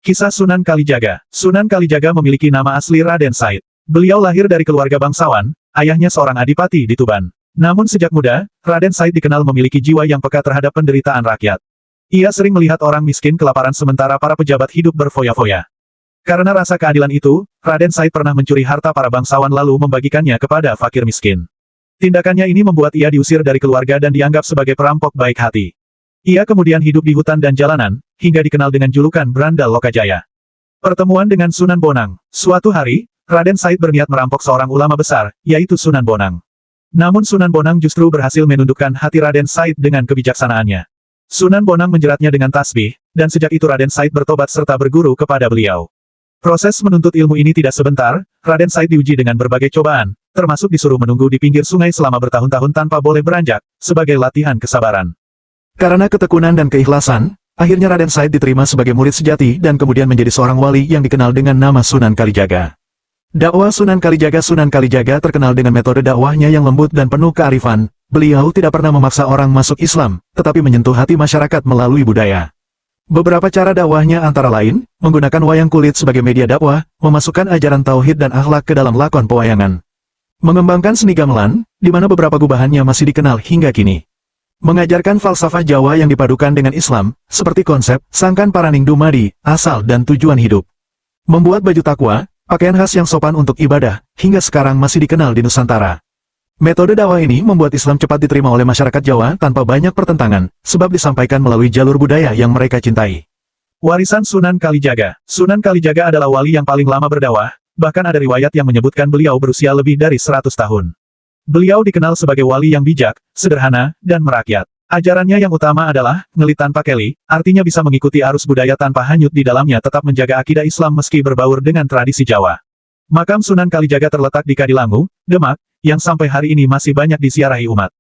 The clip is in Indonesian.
Kisah Sunan Kalijaga. Sunan Kalijaga memiliki nama asli Raden Said. Beliau lahir dari keluarga bangsawan, ayahnya seorang adipati di Tuban. Namun sejak muda, Raden Said dikenal memiliki jiwa yang peka terhadap penderitaan rakyat. Ia sering melihat orang miskin kelaparan sementara para pejabat hidup berfoya-foya. Karena rasa keadilan itu, Raden Said pernah mencuri harta para bangsawan lalu membagikannya kepada fakir miskin. Tindakannya ini membuat ia diusir dari keluarga dan dianggap sebagai perampok baik hati. Ia kemudian hidup di hutan dan jalanan, hingga dikenal dengan julukan Berandal Lokajaya. Pertemuan dengan Sunan Bonang. Suatu hari, Raden Said berniat merampok seorang ulama besar, yaitu Sunan Bonang. Namun Sunan Bonang justru berhasil menundukkan hati Raden Said dengan kebijaksanaannya. Sunan Bonang menjeratnya dengan tasbih, dan sejak itu Raden Said bertobat serta berguru kepada beliau. Proses menuntut ilmu ini tidak sebentar, Raden Said diuji dengan berbagai cobaan, termasuk disuruh menunggu di pinggir sungai selama bertahun-tahun tanpa boleh beranjak, sebagai latihan kesabaran. Karena ketekunan dan keikhlasan, akhirnya Raden Said diterima sebagai murid sejati dan kemudian menjadi seorang wali yang dikenal dengan nama Sunan Kalijaga. Dakwah Sunan Kalijaga. Sunan Kalijaga terkenal dengan metode dakwahnya yang lembut dan penuh kearifan. Beliau tidak pernah memaksa orang masuk Islam, tetapi menyentuh hati masyarakat melalui budaya. Beberapa cara dakwahnya antara lain, menggunakan wayang kulit sebagai media dakwah, memasukkan ajaran tauhid dan akhlak ke dalam lakon pewayangan. Mengembangkan seni gamelan, di mana beberapa gubahannya masih dikenal hingga kini. Mengajarkan falsafah Jawa yang dipadukan dengan Islam, seperti konsep, Sangkan Paraning Dumadi, asal dan tujuan hidup. Membuat baju takwa, pakaian khas yang sopan untuk ibadah, hingga sekarang masih dikenal di Nusantara. Metode dakwah ini membuat Islam cepat diterima oleh masyarakat Jawa tanpa banyak pertentangan, sebab disampaikan melalui jalur budaya yang mereka cintai. Warisan Sunan Kalijaga. Sunan Kalijaga adalah wali yang paling lama berdakwah, bahkan ada riwayat yang menyebutkan beliau berusia lebih dari 100 tahun. Beliau dikenal sebagai wali yang bijak, sederhana, dan merakyat. Ajarannya yang utama adalah, ngelit tanpa keli, artinya bisa mengikuti arus budaya tanpa hanyut di dalamnya tetap menjaga akidah Islam meski berbaur dengan tradisi Jawa. Makam Sunan Kalijaga terletak di Kadilangu, Demak, yang sampai hari ini masih banyak disiarahi umat.